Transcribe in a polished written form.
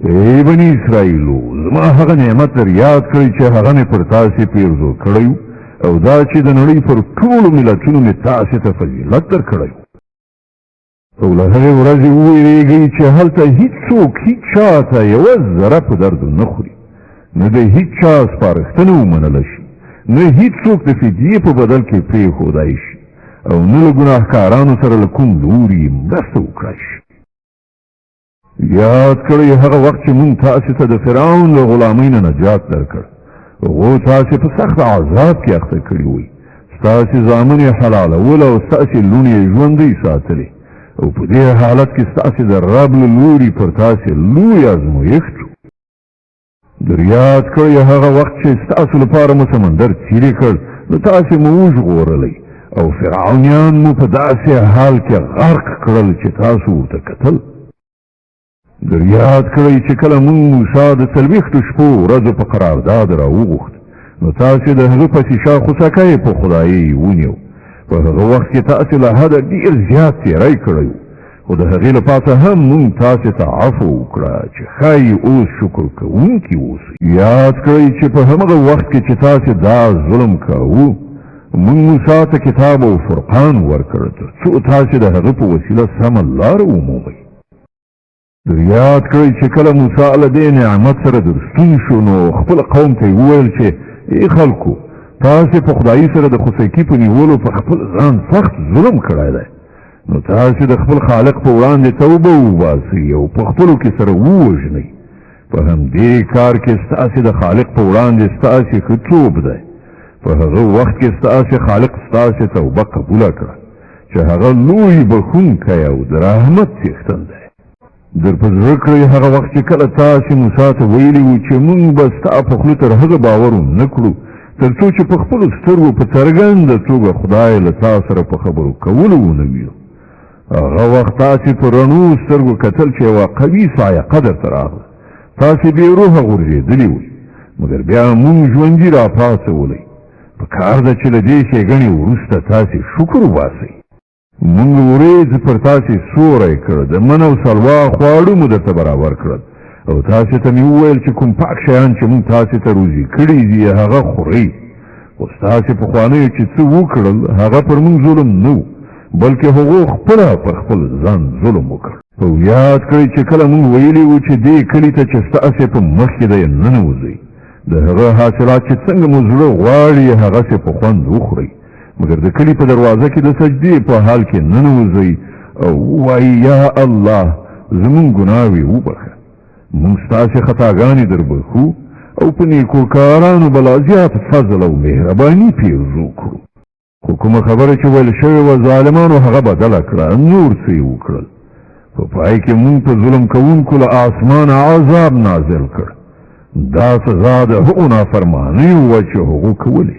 ای بني اسرائیلو زما هغه نعمت در یاد کړئ چې هغه مې پر تاسې پیرزو کړی او دا چې د نړۍ پر ټولو ملتونو مې تاسې ته فضیلت در کړی او له هغې ورځې وویرېږئ چې هلته هېڅوک هېڅ چا ته یوه ذره په درد نه خوري نه د هېڅ چا سپارښتنه ومنله شي نه هېڅوک د فدیې په بدل کې پرېښودی شي او نه له ګناهکارانو سره له کوم لوري مرسته وکړی شي یاد کړئ هغه وخت چې موږ تاسې ته د فرعون له غلامۍ نه نجات درکړ هغو تاسې په سخت عذاب کې اخته کړي وئ ستاسې زامن یې حلالول او ستاسې لوڼې یې ژوندۍ ساتلې او په دې حالت کې ستاسې د رب له لوري پر تاسې لوی ازمویښت و در یاد کړئ هغه وخت چې ستاسو لپاره مو سمندر څیرې کړ نو تاسې مو وژغورلی او فرعونیان مو په داسې حال کې غرق کړل چې تاسو ورته کتل در یاد کړئ چې کله موږ موسی د 40 شپو ورځو په قرارداد راوغوښت نو تاسې د هغه پسې شا خوسکی په خدایي ونیو په هغه وخت کې تاسې له حده ډېر زیات تېری کړی و خو د هغې له پاسه هم موږ تاسې ته عفو وکړه چې ښایي اوس شکر کوونکي اوسئ یاد کړئ چې په همغه وخت کې چې تاسې دا ظلم کوو موږ موسی ته کتاب او فرقان ورکړ تر څو تاسې د هغه په وسیله سمه لاره ومومئ در یاد کړئ چې کله موسی له دې نعمت سره در ستون شو نو خپل قوم ته یې وویل چې ای خلکو تاسې په خدایي سره د خوسکي په نیولو په خپل ځان سخت ظلم کړی دی نو تاسې د خپل خالق په وړاندې توبه وباسئ او په خپلو کې سره ووژنئ په همدې کار کې ستاسې د خالق په وړاندې ستاسې ښه توب دی په هغه وخت کې ستاسې خالق ستاسې توبه قبوله کړه چې هغه لوی بخښونکی او د رحمت څښتن دی در په زړه کړئ هغه وخت چې کله تاسې موسی ته ویلي وو چې موږ به ستا په خولې تر هغه باور ونه کړو تر څو چې په خپلو سترګو په څرګنده توګه خدای له تا سره په خبرو کولو ونه وینو هغه وخت تاسې په رڼو سترګو کتل چې یوه قوي صاعقه درته راغله تاسې بې روحه غورځېدلي وئ مګر بیا موږ ژوندي راپاڅولی په کار ده چې له دې ښېګڼې وروسته تاسې شکر وباسئ موږ ورېځ پر تاسې سوری کړ د من او سلوا خواړه مو درته برابر کړل او تاسې ته مې وویل چې کوم پاک شیان چې موږ تاسې ته روزي کړي دي هغه خورئ خو ستاسې پخوانیو چې څه وکړل هغه پر موږ ظلم نه و بلکې هغو خپله پر خپل ځان ظلم وکړ او یاد کړئ چې کله موږ ویلي وو چې دې کلي ته چې ستاسې په مخکې دی ننوځئ د هغه حاصلات چې څنګه مو زړه غواړي هغسې په خوند وخورئ مګر د کلي په دروازه کې د سجدې په حال کې ننوځئ او ووایي یا الله زموږ ګناوې وبخه موږ ستاسې خطاګانې در بخو او په نیکوکارانو به لا زیات فضل او مهرباني پیرزو کړو خو کومه خبره چې ویل شوې وه ظالمانو هغه بدله کړه نور څه یې وکړل په پای کې موږ په ظلم کوونکو له آسمانه عذاب نازل کړ دا سزا د هغو نافرمانیو وه چې هغو کولې